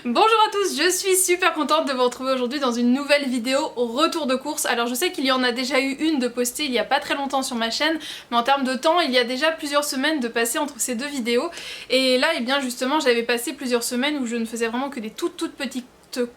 Bonjour à tous, je suis super contente de vous retrouver aujourd'hui dans une nouvelle vidéo retour de course. Alors je sais qu'il y en a déjà eu une de postée il y a pas très longtemps sur ma chaîne, mais en termes de temps, il y a déjà plusieurs semaines de passer entre ces deux vidéos. Et là, et bien justement, j'avais passé plusieurs semaines où je ne faisais vraiment que des toutes petites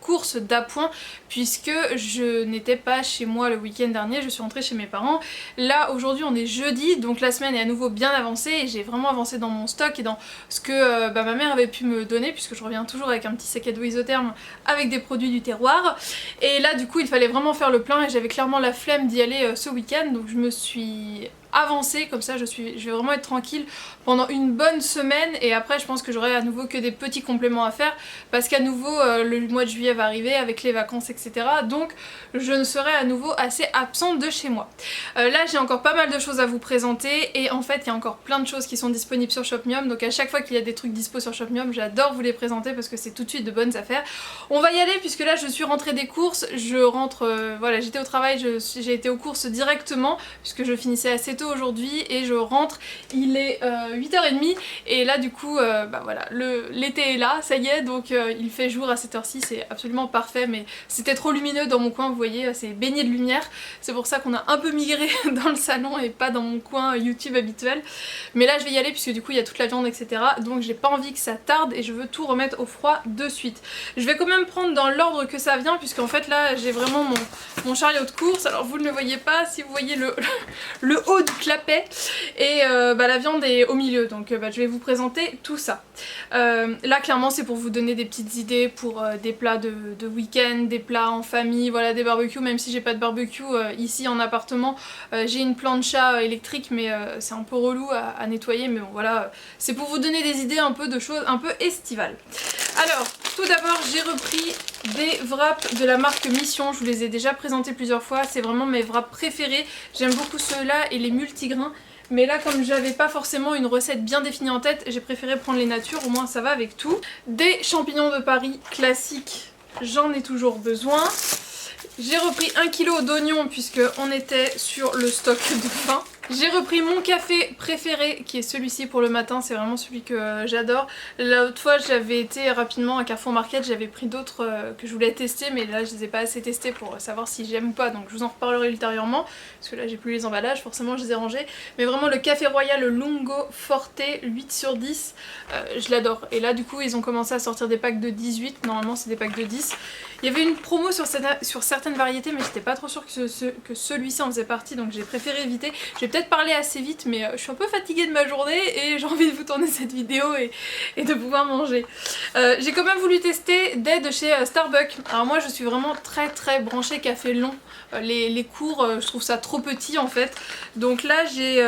courses d'appoint puisque je n'étais pas chez moi le week-end dernier, je suis rentrée chez mes parents. Là aujourd'hui on est jeudi, donc la semaine est à nouveau bien avancée et j'ai vraiment avancé dans mon stock et dans ce que ma mère avait pu me donner, puisque je reviens toujours avec un petit sac à dos isotherme avec des produits du terroir. Et là du coup il fallait vraiment faire le plein et j'avais clairement la flemme d'y aller ce week-end, donc je me suis avancée comme ça, je vais vraiment être tranquille pendant une bonne semaine et après je pense que j'aurai à nouveau que des petits compléments à faire parce qu'à nouveau le mois de juillet va arriver avec les vacances etc, donc je ne serai à nouveau assez absente de chez moi. Là j'ai encore pas mal de choses à vous présenter et en fait il y a encore plein de choses qui sont disponibles sur Shopmium, donc à chaque fois qu'il y a des trucs dispo sur Shopmium j'adore vous les présenter parce que c'est tout de suite de bonnes affaires. On va y aller puisque là je suis rentrée des courses, je rentre, voilà, j'étais au travail, j'ai été aux courses directement puisque je finissais assez tôt aujourd'hui et je rentre, il est 8h30 et là du coup bah voilà, l'été est là, ça y est, donc il fait jour à cette heure-ci, c'est absolument parfait, mais c'était trop lumineux dans mon coin, vous voyez, c'est baigné de lumière, c'est pour ça qu'on a un peu migré dans le salon et pas dans mon coin YouTube habituel. Mais là je vais y aller puisque du coup il y a toute la viande etc, donc j'ai pas envie que ça tarde et je veux tout remettre au froid de suite. Je vais quand même prendre dans l'ordre que ça vient puisqu'en fait là j'ai vraiment mon chariot de course, alors vous ne le voyez pas, si vous voyez le haut du clapet et bah, la viande est au milieu, donc bah, je vais vous présenter tout ça. Là clairement c'est pour vous donner des petites idées pour des plats de week-end, des plats en famille, voilà, des barbecues, même si j'ai pas de barbecue ici en appartement, j'ai une plancha électrique mais c'est un peu relou à nettoyer, mais bon voilà, c'est pour vous donner des idées un peu de choses un peu estivales. Alors tout d'abord j'ai repris des wraps de la marque Mission, je vous les ai déjà présentés plusieurs fois, c'est vraiment mes wraps préférés, j'aime beaucoup ceux-là et les multigrains. Mais là comme j'avais pas forcément une recette bien définie en tête, j'ai préféré prendre les natures, au moins ça va avec tout. Des champignons de Paris classiques, j'en ai toujours besoin. J'ai repris 1 kg d'oignons puisque on était sur le stock de fin. J'ai repris mon café préféré qui est celui-ci pour le matin, c'est vraiment celui que j'adore. L'autre fois j'avais été rapidement à Carrefour Market, j'avais pris d'autres que je voulais tester mais là je les ai pas assez testés pour savoir si j'aime ou pas, donc je vous en reparlerai ultérieurement parce que là j'ai plus les emballages, forcément je les ai rangés. Mais vraiment le café royal, le Lungo Forte 8 sur 10, je l'adore. Et là du coup ils ont commencé à sortir des packs de 18, normalement c'est des packs de 10. Il y avait une promo sur certaines variétés mais j'étais pas trop sûre que celui-ci en faisait partie, donc j'ai préféré éviter. Je vais peut-être parler assez vite mais je suis un peu fatiguée de ma journée et j'ai envie de vous tourner cette vidéo et de pouvoir manger. J'ai quand même voulu tester des de chez Starbucks. Alors moi je suis vraiment très branchée café long. Les cours je trouve ça trop petit en fait. Donc là j'ai...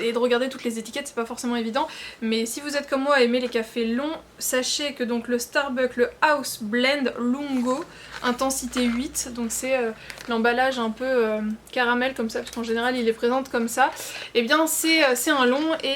et de regarder toutes les étiquettes c'est pas forcément évident, mais si vous êtes comme moi à aimer les cafés longs, sachez que donc le Starbucks, le House Blend Lungo intensité 8, donc c'est l'emballage un peu caramel comme ça, parce qu'en général il les présente comme ça, et bien c'est un long et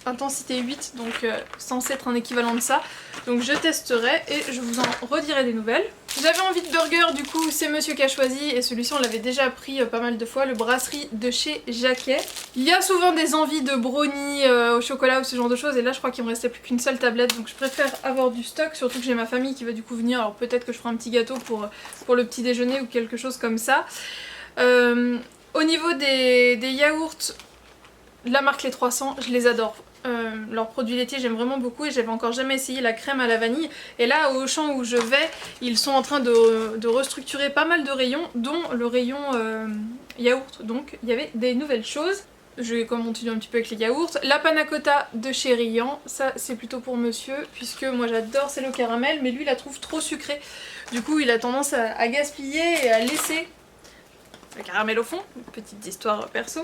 intensité 8, donc censé être un équivalent de ça, donc je testerai et je vous en redirai des nouvelles. J'avais envie de burger, du coup c'est monsieur qui a choisi et celui-ci on l'avait déjà pris pas mal de fois, le brasserie de chez Jacquet. Il y a souvent des envies de brownie au chocolat ou ce genre de choses et là je crois qu'il me restait plus qu'une seule tablette, donc je préfère avoir du stock, surtout que j'ai ma famille qui va du coup venir, alors peut-être que je ferai un petit gâteau pour le petit déjeuner ou quelque chose comme ça. Au niveau des yaourts, la marque Les 300, je les adore. Leurs produits laitiers j'aime vraiment beaucoup et j'avais encore jamais essayé la crème à la vanille, et là au Auchan où je vais ils sont en train de restructurer pas mal de rayons, dont le rayon yaourt, donc il y avait des nouvelles choses. Je vais continuer un petit peu avec les yaourts. La panna cotta de chez Riant, ça c'est plutôt pour monsieur puisque moi j'adore celle au caramel mais lui il la trouve trop sucrée, du coup il a tendance à gaspiller et à laisser le caramel au fond, petite histoire perso.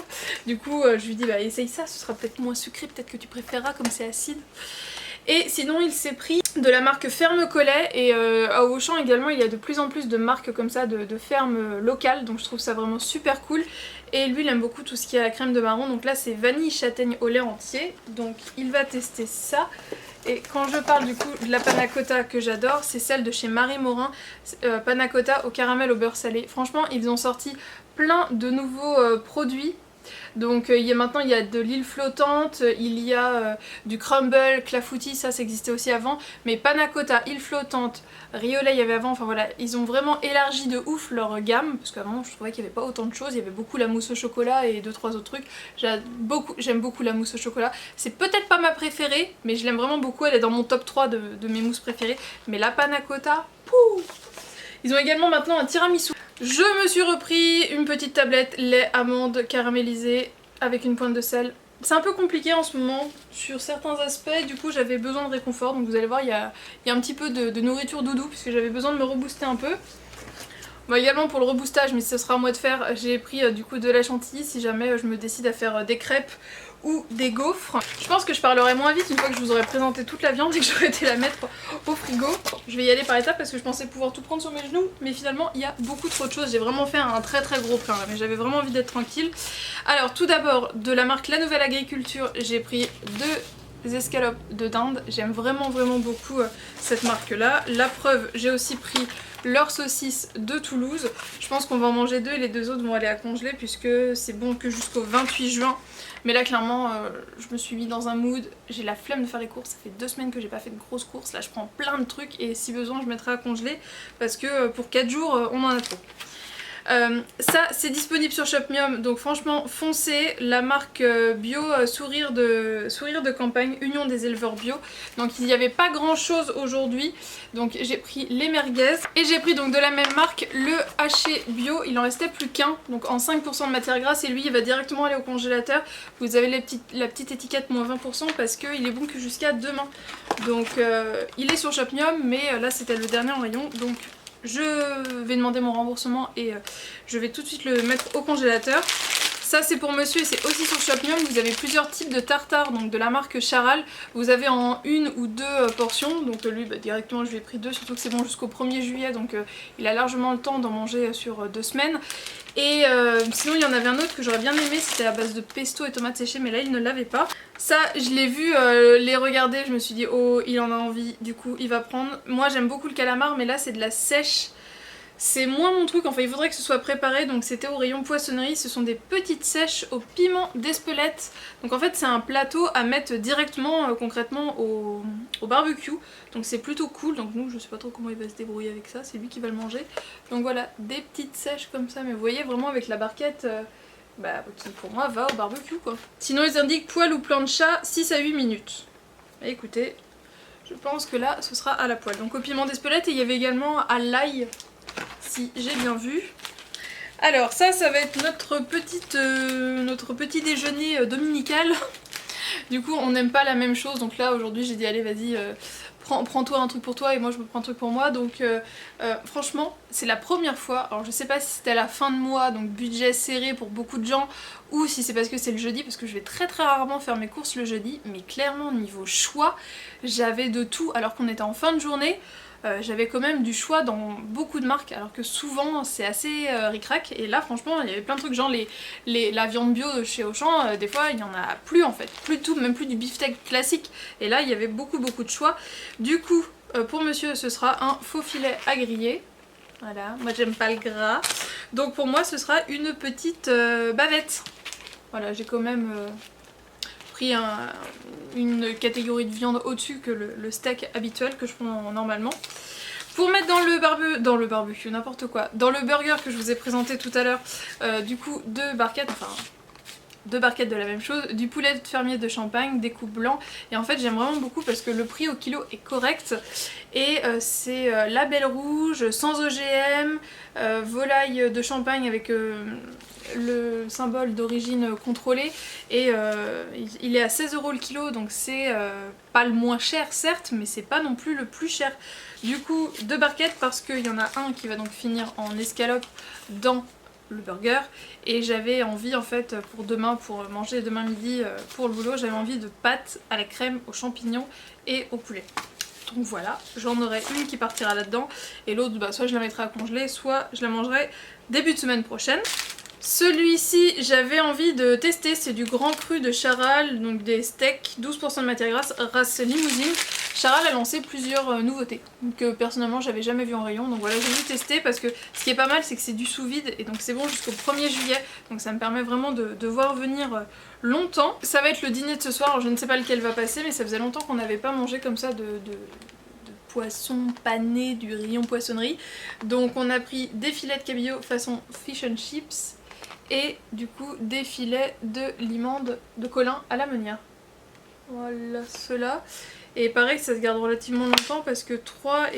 Du coup je lui dis bah essaye ça, ce sera peut-être moins sucré, peut-être que tu préféreras comme c'est acide. Et sinon il s'est pris de la marque Ferme Collet et à Auchan également il y a de plus en plus de marques comme ça de fermes locales, donc je trouve ça vraiment super cool. Et lui il aime beaucoup tout ce qui est la crème de marron, donc là c'est vanille châtaigne au lait entier, donc il va tester ça. Et quand je parle du coup de la panna cotta que j'adore, c'est celle de chez Marie Morin, panna cotta au caramel au beurre salé. Franchement ils ont sorti plein de nouveaux produits Donc maintenant il y a de l'île flottante, il y a du crumble, clafoutis, ça existait aussi avant, mais panna cotta, île flottante, riolet il y avait avant, enfin voilà, ils ont vraiment élargi de ouf leur gamme, parce qu'avant je trouvais qu'il n'y avait pas autant de choses, il y avait beaucoup la mousse au chocolat et 2-3 autres trucs. J'aime beaucoup la mousse au chocolat, c'est peut-être pas ma préférée, mais je l'aime vraiment beaucoup, elle est dans mon top 3 de mes mousses préférées, mais la panna cotta, pouh. Ils ont également maintenant un tiramisu. Je me suis repris une petite tablette lait amande caramélisée avec une pointe de sel. C'est un peu compliqué en ce moment sur certains aspects, du coup j'avais besoin de réconfort, donc vous allez voir il y a un petit peu de nourriture doudou puisque j'avais besoin de me rebooster un peu. Bon, également pour le reboostage, mais ce sera à moi de faire, j'ai pris du coup de la chantilly si jamais je me décide à faire des crêpes ou des gaufres. Je pense que je parlerai moins vite une fois que je vous aurai présenté toute la viande et que j'aurai été la mettre au frigo. Je vais y aller par étapes parce que je pensais pouvoir tout prendre sur mes genoux, mais finalement il y a beaucoup trop de choses. J'ai vraiment fait un très très gros plein là, mais j'avais vraiment envie d'être tranquille. Alors tout d'abord, de la marque La Nouvelle Agriculture, j'ai pris deux escalopes de dinde. J'aime vraiment beaucoup cette marque là. La preuve, j'ai aussi pris leurs saucisses de Toulouse. Je pense qu'on va en manger 2 et les 2 autres vont aller à congeler puisque c'est bon que jusqu'au 28 juin. Mais là clairement je me suis mis dans un mood, j'ai la flemme de faire les courses, ça fait 2 semaines que j'ai pas fait de grosses courses, là je prends plein de trucs et si besoin je mettrai à congeler parce que pour 4 jours on en a trop. Ça c'est disponible sur Shopmium, donc franchement foncez, la marque bio sourire de campagne, Union des éleveurs bio. Donc il n'y avait pas grand chose aujourd'hui, donc j'ai pris les merguez et j'ai pris donc de la même marque le haché bio, il en restait plus qu'un, donc en 5% de matière grasse et lui il va directement aller au congélateur. Vous avez la petite étiquette moins 20% parce qu'il est bon que jusqu'à demain. Donc il est sur Shopmium mais là c'était le dernier en rayon, donc je vais demander mon remboursement et je vais tout de suite le mettre au congélateur. Ça c'est pour monsieur et c'est aussi sur Shopmium. Vous avez plusieurs types de tartare, donc de la marque Charal. Vous avez en 1 ou 2 portions, donc lui directement je lui ai pris 2, surtout que c'est bon jusqu'au 1er juillet, donc il a largement le temps d'en manger sur 2 semaines. Et sinon il y en avait un autre que j'aurais bien aimé, c'était à base de pesto et tomates séchées, mais là il ne l'avait pas. Ça je l'ai vu les regarder, je me suis dit oh il en a envie, du coup il va prendre. Moi j'aime beaucoup le calamar mais là c'est de la sèche. C'est moins mon truc, enfin il faudrait que ce soit préparé, donc c'était au rayon poissonnerie, ce sont des petites sèches au piment d'Espelette. Donc en fait c'est un plateau à mettre directement concrètement au barbecue, donc c'est plutôt cool, donc nous je sais pas trop comment il va se débrouiller avec ça, c'est lui qui va le manger. Donc voilà, des petites sèches comme ça, mais vous voyez vraiment avec la barquette qui pour moi va au barbecue quoi. Sinon ils indiquent poêle ou plancha 6 à 8 minutes. Et écoutez, je pense que là ce sera à la poêle. Donc au piment d'Espelette et il y avait également à l'ail. Si j'ai bien vu. Alors ça va être notre petit déjeuner dominical. Du coup on n'aime pas la même chose, donc là aujourd'hui j'ai dit allez vas-y prends-toi un truc pour toi et moi je me prends un truc pour moi. Donc franchement c'est la première fois, alors je sais pas si c'était à la fin de mois, donc budget serré pour beaucoup de gens, ou si c'est parce que c'est le jeudi, parce que je vais très rarement faire mes courses le jeudi, mais clairement niveau choix j'avais de tout alors qu'on était en fin de journée. J'avais quand même du choix dans beaucoup de marques alors que souvent c'est assez ric-rac et là franchement il y avait plein de trucs genre la viande bio de chez Auchan, des fois il n'y en a plus en fait, plus de tout, même plus du beefsteak classique et là il y avait beaucoup de choix. Du coup pour monsieur ce sera un faux filet à griller, voilà, moi j'aime pas le gras, donc pour moi ce sera une petite bavette. Voilà, j'ai quand même pris une catégorie de viande au-dessus que le steak habituel que je prends normalement. Pour mettre dans le barbecue, n'importe quoi, dans le burger que je vous ai présenté tout à l'heure, du coup 2 barquettes, enfin 2 barquettes de la même chose, du poulet de fermier de Champagne, des coupes blancs, et en fait j'aime vraiment beaucoup parce que le prix au kilo est correct, et c'est label rouge, sans OGM, volaille de Champagne avec le symbole d'origine contrôlée, et il est à 16 € le kilo, donc c'est pas le moins cher certes, mais c'est pas non plus le plus cher. Du coup 2 barquettes parce qu'il y en a un qui va donc finir en escalope dans le burger, et j'avais envie en fait pour demain, pour manger demain midi pour le boulot, j'avais envie de pâtes à la crème, aux champignons et au poulet. Donc voilà, j'en aurai une qui partira là-dedans et l'autre soit je la mettrai à congeler, soit je la mangerai début de semaine prochaine. Celui-ci j'avais envie de tester, c'est du grand cru de Charal, donc des steaks, 12% de matière grasse, race limousine. Charal a lancé plusieurs nouveautés que personnellement j'avais jamais vu en rayon, donc voilà, j'ai voulu tester parce que ce qui est pas mal c'est que c'est du sous vide et donc c'est bon jusqu'au 1er juillet, donc ça me permet vraiment de voir venir longtemps. Ça va être le dîner de ce soir, alors je ne sais pas lequel va passer, mais ça faisait longtemps qu'on n'avait pas mangé comme ça de poisson pané du rayon poissonnerie. Donc on a pris des filets de cabillaud façon fish and chips et du coup des filets de limande de Colin à la meunière. Voilà ceux-là. Et pareil, ça se garde relativement longtemps parce que 3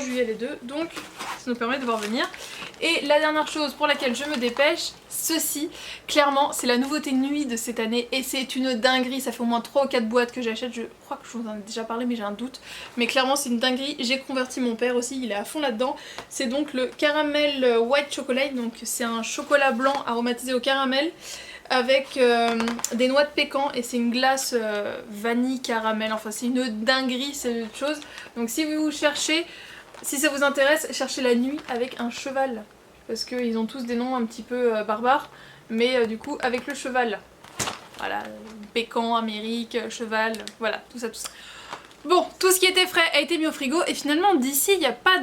juillet les deux, donc ça nous permet de voir venir. Et la dernière chose pour laquelle je me dépêche, ceci, clairement c'est la nouveauté nuit de cette année et c'est une dinguerie, ça fait au moins 3 ou 4 boîtes que j'achète, je crois que je vous en ai déjà parlé mais j'ai un doute. Mais clairement c'est une dinguerie, j'ai converti mon père aussi, il est à fond là-dedans. C'est donc le caramel white chocolate, donc c'est un chocolat blanc aromatisé au caramel avec des noix de pécan et c'est une glace vanille caramel, enfin c'est une dinguerie, c'est autre chose. Donc si vous cherchez, si ça vous intéresse, cherchez la nuit avec un cheval parce qu'ils ont tous des noms un petit peu barbares, mais du coup avec le cheval, voilà, pécan, Amérique, cheval, voilà, tout ça tout ça. Bon, tout ce qui était frais a été mis au frigo et finalement d'ici il n'y a pas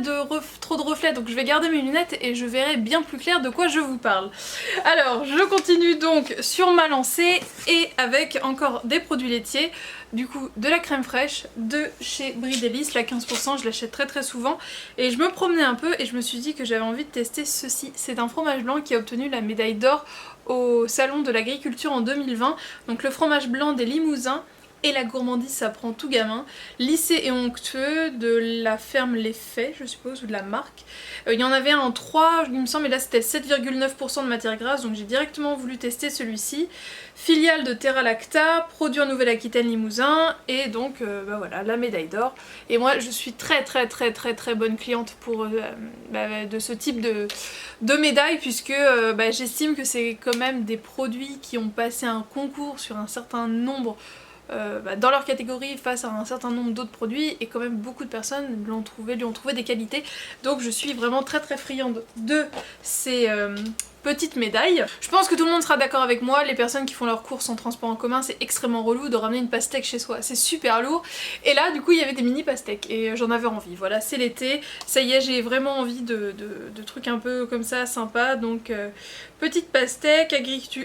trop de reflets, donc je vais garder mes lunettes et je verrai bien plus clair de quoi je vous parle. Alors je continue donc sur ma lancée et avec encore des produits laitiers, du coup de la crème fraîche de chez Brie Délices, la 15%, je l'achète très souvent et je me promenais un peu et je me suis dit que j'avais envie de tester ceci. C'est un fromage blanc qui a obtenu la médaille d'or au salon de l'agriculture en 2020, donc le fromage blanc des Limousins. Et la gourmandise ça prend tout gamin, lissé et onctueux de la ferme Les Faits je suppose, ou de la marque. Il y en avait un en 3 il me semble, mais là c'était 7,9% de matière grasse, donc j'ai directement voulu tester celui-ci. Filiale de Terra Lacta, produit en Nouvelle-Aquitaine Limousin, et donc bah voilà, la médaille d'or. Et moi je suis très bonne cliente pour, de ce type de médaille, puisque j'estime que c'est quand même des produits qui ont passé un concours sur un certain nombre dans leur catégorie face à un certain nombre d'autres produits et quand même beaucoup de personnes lui ont trouvé des qualités, donc je suis vraiment très friande de ces petites médailles. Je pense que tout le monde sera d'accord avec moi, les personnes qui font leurs courses en transport en commun c'est extrêmement relou de ramener une pastèque chez soi, c'est super lourd, et là du coup il y avait des mini pastèques et j'en avais envie, voilà c'est l'été, ça y est j'ai vraiment envie de trucs un peu comme ça sympa, donc petite pastèque,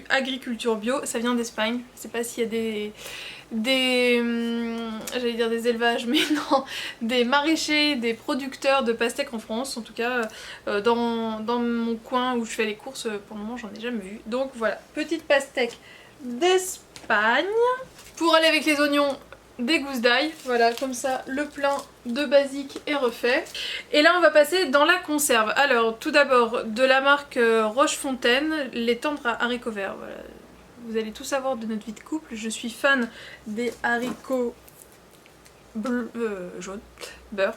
agriculture bio, ça vient d'Espagne, je sais pas s'il y a j'allais dire des élevages, mais non, des maraîchers, des producteurs de pastèques en France, en tout cas dans mon coin où je fais les courses, pour le moment j'en ai jamais vu. Donc voilà, petite pastèque d'Espagne. Pour aller avec les oignons, des gousses d'ail, voilà, comme ça le plein de basique est refait. Et là on va passer dans la conserve. Alors tout d'abord de la marque Rochefontaine, les tendres à haricots verts, voilà. Vous allez tout savoir de notre vie de couple, je suis fan des haricots jaunes, beurre.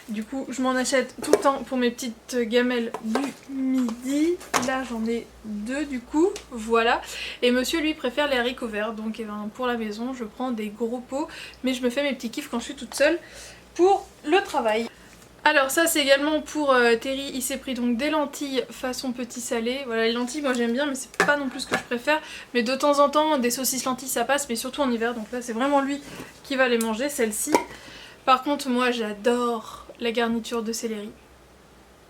Du coup je m'en achète tout le temps pour mes petites gamelles du midi. Là j'en ai 2 du coup, voilà. Et monsieur lui préfère les haricots verts, donc pour la maison je prends des gros pots, mais je me fais mes petits kiffs quand je suis toute seule pour le travail. Alors ça c'est également pour Terry, il s'est pris donc des lentilles façon petit salé. Voilà, les lentilles moi j'aime bien mais c'est pas non plus ce que je préfère, mais de temps en temps des saucisses lentilles ça passe, mais surtout en hiver, donc là c'est vraiment lui qui va les manger, celle-ci. Par contre moi j'adore la garniture de céleri.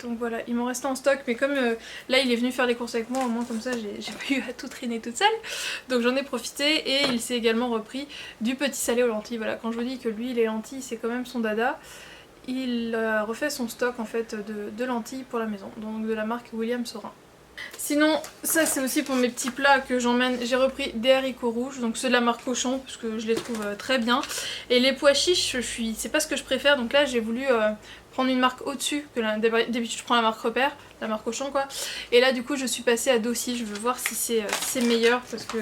Donc voilà, il m'en restait en stock, mais comme là il est venu faire les courses avec moi, au moins comme ça j'ai pas eu à tout traîner toute seule. Donc j'en ai profité et il s'est également repris du petit salé aux lentilles. Voilà, quand je vous dis que lui les lentilles c'est quand même son dada, il refait son stock en fait de lentilles pour la maison, donc de la marque William Saurin. Sinon ça c'est aussi pour mes petits plats que j'emmène, j'ai repris des haricots rouges, donc ceux de la marque Cochon parce que je les trouve très bien. Et les pois chiches, c'est pas ce que je préfère, donc là j'ai voulu prendre une marque au-dessus, que d'habitude je prends la marque Repère, la marque Cochon quoi. Et là du coup je suis passée à Dossi, je veux voir si c'est meilleur parce que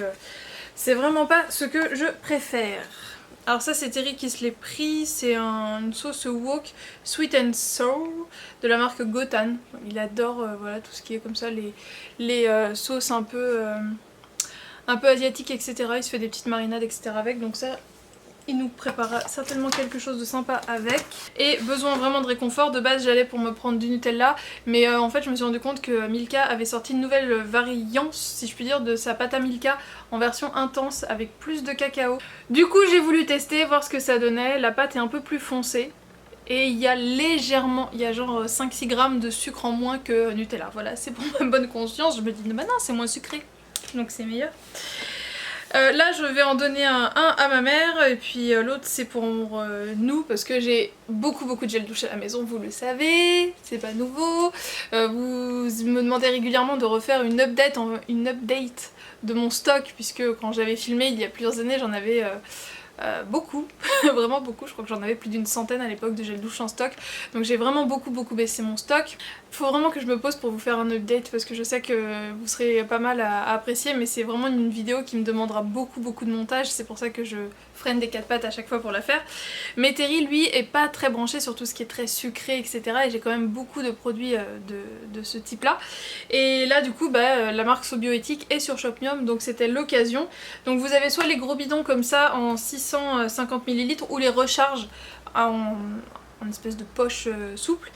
c'est vraiment pas ce que je préfère. Alors ça c'est Terry qui se l'est pris, c'est une sauce wok sweet and sour de la marque Gotan. Il adore voilà, tout ce qui est comme ça, les sauces un peu asiatiques etc. Il se fait des petites marinades etc. avec, donc ça il nous préparera certainement quelque chose de sympa avec. Et besoin vraiment de réconfort, de base j'allais pour me prendre du Nutella, mais en fait je me suis rendu compte que Milka avait sorti une nouvelle variante, si je puis dire, de sa pâte à Milka en version intense avec plus de cacao. Du coup j'ai voulu tester, voir ce que ça donnait. La pâte est un peu plus foncée. Et il y a légèrement, il y a genre 5-6 grammes de sucre en moins que Nutella. Voilà, c'est pour ma bonne conscience. Je me dis, bah non, c'est moins sucré, donc c'est meilleur. Là je vais en donner un à ma mère et puis l'autre c'est pour nous parce que j'ai beaucoup de gel douche à la maison, vous le savez, c'est pas nouveau. Vous me demandez régulièrement de refaire une update de mon stock puisque quand j'avais filmé il y a plusieurs années j'en avais beaucoup, vraiment beaucoup, je crois que j'en avais plus d'une centaine à l'époque de gel douche en stock, donc j'ai vraiment beaucoup baissé mon stock. Faut vraiment que je me pose pour vous faire un update parce que je sais que vous serez pas mal à apprécier, mais c'est vraiment une vidéo qui me demandera beaucoup de montage, c'est pour ça que je freine des 4 pattes à chaque fois pour la faire. Mais Terry lui est pas très branché sur tout ce qui est très sucré etc, et j'ai quand même beaucoup de produits de ce type là. Et là du coup la marque Sobioéthique est sur Shopmium, donc c'était l'occasion. Donc vous avez soit les gros bidons comme ça en 650 ml ou les recharges en espèce de poche souple.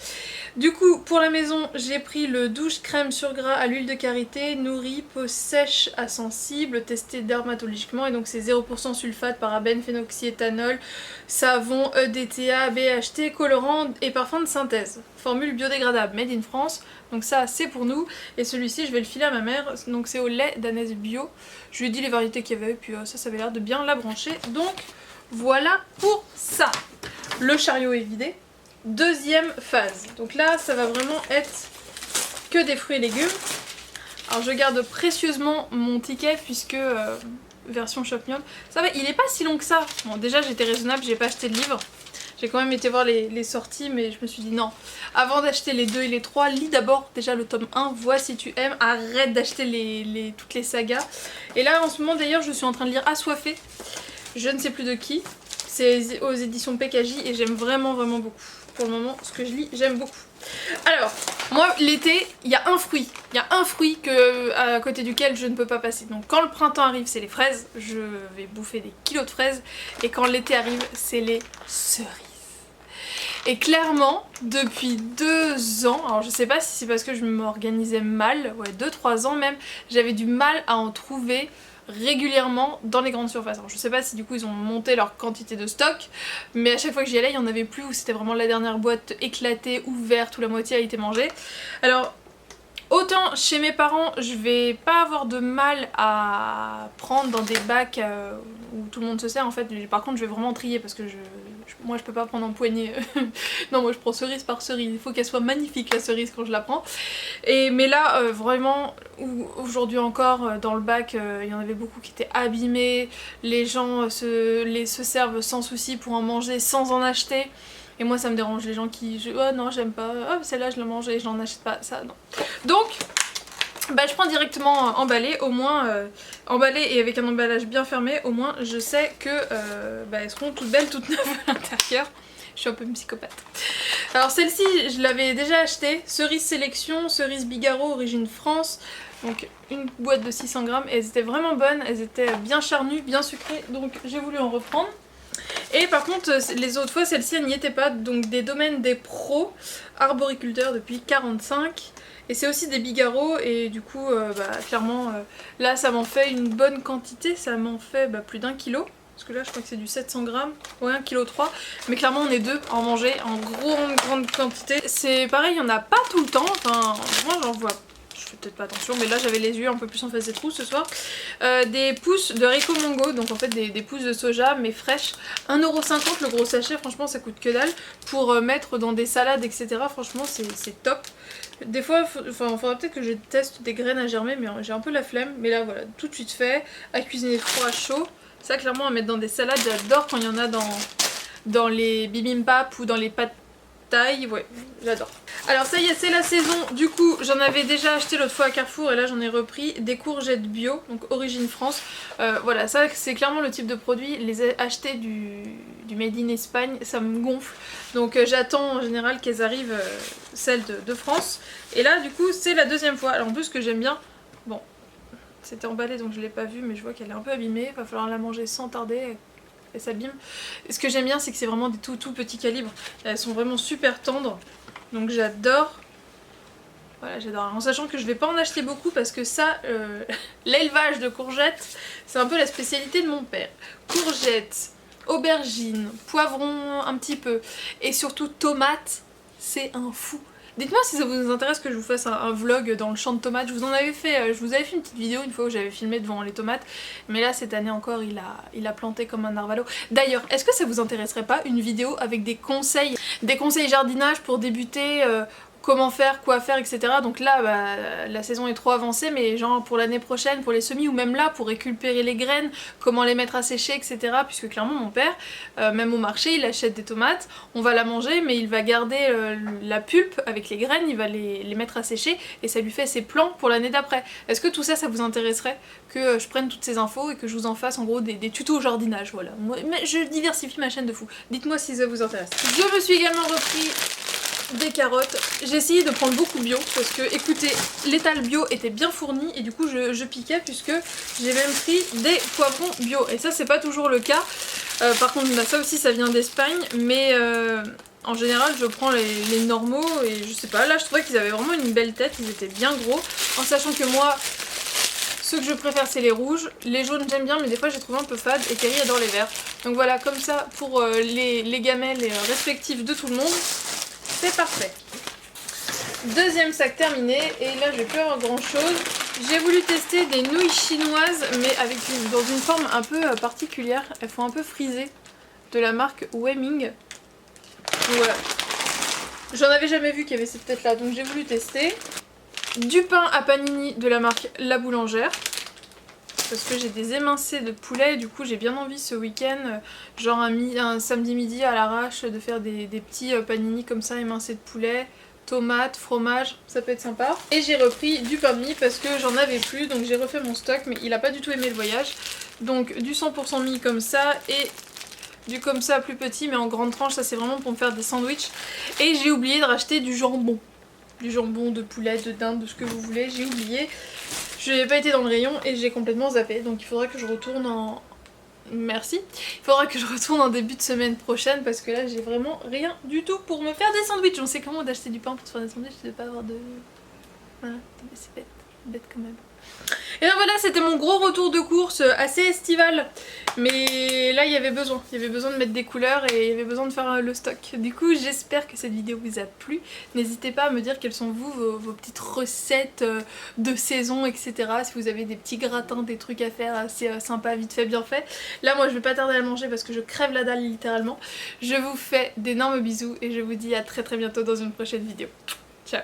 Du coup pour la maison j'ai pris le douche crème sur gras à l'huile de karité, nourri, peau sèche à sensible, testé dermatologiquement, et donc c'est 0% sulfate, parabènes, phénoxyéthanol, savon, EDTA, BHT, colorant et parfum de synthèse. Formule biodégradable, made in France, donc ça c'est pour nous. Et celui-ci je vais le filer à ma mère, donc c'est au lait d'anaise bio. Je lui ai dit les variétés qu'il y avait et puis ça avait l'air de bien la brancher, donc voilà pour ça. Le chariot est vidé. Deuxième phase, donc là ça va vraiment être que des fruits et légumes. Alors je garde précieusement mon ticket puisque version Shopmium, ça va, il est pas si long que ça. Bon déjà j'étais raisonnable, j'ai pas acheté de livre, j'ai quand même été voir les sorties, mais je me suis dit non, avant d'acheter les 2 et les 3, lis d'abord déjà le tome 1, vois si tu aimes, arrête d'acheter toutes les sagas. Et là en ce moment d'ailleurs je suis en train de lire Assoiffé, je ne sais plus de qui, c'est aux éditions PKJ et j'aime vraiment beaucoup. Pour le moment, ce que je lis, j'aime beaucoup. Alors, moi, l'été, il y a un fruit. Il y a un fruit à côté duquel je ne peux pas passer. Donc quand le printemps arrive, c'est les fraises. Je vais bouffer des kilos de fraises. Et quand l'été arrive, c'est les cerises. Et clairement, depuis 2 ans, alors je sais pas si c'est parce que je m'organisais mal, ouais 2-3 ans même, j'avais du mal à en trouver régulièrement dans les grandes surfaces. Alors je sais pas si du coup ils ont monté leur quantité de stock, mais à chaque fois que j'y allais il y en avait plus, ou c'était vraiment la dernière boîte éclatée, ouverte, où la moitié a été mangée. Alors autant chez mes parents je vais pas avoir de mal à prendre dans des bacs où tout le monde se sert en fait, par contre je vais vraiment trier parce que moi je peux pas prendre en poignée. Non, moi je prends cerise par cerise, il faut qu'elle soit magnifique la cerise quand je la prends. Mais là vraiment, aujourd'hui encore dans le bac il y en avait beaucoup qui étaient abîmés, les gens se servent sans souci pour en manger sans en acheter. Et moi ça me dérange les gens qui... oh non j'aime pas, oh celle-là je la mange et je n'en achète pas, ça non. Donc je prends directement emballé, au moins emballé et avec un emballage bien fermé, au moins je sais que elles seront toutes belles, toutes neuves à l'intérieur. Je suis un peu une psychopathe. Alors celle-ci je l'avais déjà achetée, cerise sélection, cerise Bigarro, origine France. Donc une boîte de 600 grammes, et elles étaient vraiment bonnes, elles étaient bien charnues, bien sucrées, donc j'ai voulu en reprendre. Et par contre les autres fois celle-ci elle n'y était pas, donc des domaines des pros, arboriculteurs depuis 45. Et c'est aussi des Bigarro et du coup clairement là ça m'en fait une bonne quantité, ça m'en fait plus d'1 kilo. Parce que là je crois que c'est du 700 grammes, ouais 1,3 kg. Mais clairement on est deux à en manger en grande quantité. C'est pareil, il n'y en a pas tout le temps, enfin moi j'en vois, je fais peut-être pas attention, mais là j'avais les yeux un peu plus en face des trous ce soir. Des pousses de haricot mongo, donc en fait des pousses de soja mais fraîches. 1,50 € le gros sachet, franchement ça coûte que dalle. Pour mettre dans des salades etc, franchement c'est top. Des fois, faudra peut-être que je teste des graines à germer, mais j'ai un peu la flemme. Mais là voilà, tout de suite fait, à cuisiner froid à chaud. Ça clairement à mettre dans des salades, j'adore quand il y en a dans les bibimbap ou dans les pâtes thaï, ouais, j'adore. Alors ça y est, c'est la saison, du coup j'en avais déjà acheté l'autre fois à Carrefour et là j'en ai repris des courgettes bio, donc origine France. Voilà, ça c'est clairement le type de produit, les acheter du made in Espagne, ça me gonfle. Donc j'attends en général qu'elles arrivent, celles de France. Et là du coup c'est la deuxième fois. Alors en plus ce que j'aime bien, bon, c'était emballé donc je l'ai pas vu mais je vois qu'elle est un peu abîmée, va falloir la manger sans tarder. elles s'abîment. Et ce que j'aime bien c'est que c'est vraiment des tout petits calibres. Elles sont vraiment super tendres. Donc j'adore. Voilà, j'adore. En sachant que je vais pas en acheter beaucoup parce que ça, l'élevage de courgettes, c'est un peu la spécialité de mon père. Courgettes, aubergines, poivrons un petit peu et surtout tomates, c'est un fou. Dites-moi si ça vous intéresse que je vous fasse un vlog dans le champ de tomates. Je vous avais fait une petite vidéo une fois où j'avais filmé devant les tomates. Mais là cette année encore il a planté comme un narvalo. D'ailleurs, est-ce que ça vous intéresserait pas une vidéo avec des conseils jardinage pour débuter, comment faire, quoi faire, etc. Donc là, bah, la saison est trop avancée, mais genre pour l'année prochaine, pour les semis, ou même là, pour récupérer les graines, comment les mettre à sécher, etc. Puisque clairement, mon père, même au marché, il achète des tomates, on va la manger, mais il va garder la pulpe avec les graines, il va les mettre à sécher, et ça lui fait ses plans pour l'année d'après. Est-ce que tout ça, ça vous intéresserait que je prenne toutes ces infos et que je vous en fasse en gros des tutos au jardinage, voilà. Mais je diversifie ma chaîne de fou. Dites-moi si ça vous intéresse. Je me suis également repris des carottes. J'ai essayé de prendre beaucoup bio parce que, écoutez, l'étal bio était bien fourni et du coup je piquais puisque j'ai même pris des poivrons bio. Et ça c'est pas toujours le cas. Par contre bah, ça aussi ça vient d'Espagne, mais en général je prends les normaux et je sais pas, là je trouvais qu'ils avaient vraiment une belle tête, ils étaient bien gros. En sachant que moi, ceux que je préfère c'est les rouges, les jaunes j'aime bien mais des fois j'ai trouvé un peu fade et Kelly adore les verts. Donc voilà, comme ça pour les gamelles respectives de tout le monde. C'est parfait. Deuxième sac terminé et là je vais plus avoir grand chose. J'ai voulu tester des nouilles chinoises mais dans une forme un peu particulière. Elles font un peu frisées, de la marque Wemming. Voilà. J'en avais jamais vu qu'il y avait cette tête là donc j'ai voulu tester. Du pain à panini de la marque La Boulangère. Parce que j'ai des émincés de poulet et du coup j'ai bien envie ce week-end, genre un samedi midi à l'arrache, de faire des petits panini comme ça, émincés de poulet, tomates, fromage, ça peut être sympa. Et j'ai repris du pain de mie parce que j'en avais plus, donc j'ai refait mon stock, mais il a pas du tout aimé le voyage. Donc du 100% mie comme ça et du comme ça plus petit mais en grande tranche, ça c'est vraiment pour me faire des sandwichs. Et j'ai oublié de racheter du jambon. Du jambon de poulet, de dinde, de ce que vous voulez, j'ai oublié. Je n'ai pas été dans le rayon et j'ai complètement zappé, donc il faudra que je retourne en... Merci. Il faudra que je retourne en début de semaine prochaine parce que là j'ai vraiment rien du tout pour me faire des sandwichs. On sait comment d'acheter du pain pour se faire des sandwichs, de pas avoir de... Voilà, c'est bête, bête quand même. Et donc voilà, c'était mon gros retour de course assez estival. Mais là il y avait besoin de mettre des couleurs et il y avait besoin de faire le stock. Du coup j'espère que cette vidéo vous a plu. N'hésitez pas à me dire quelles sont vos petites recettes de saison, etc. Si vous avez des petits gratins, des trucs à faire assez sympas, vite fait, bien fait. Là moi je vais pas tarder à le manger parce que je crève la dalle littéralement. Je vous fais d'énormes bisous et je vous dis à très bientôt dans une prochaine vidéo. Ciao.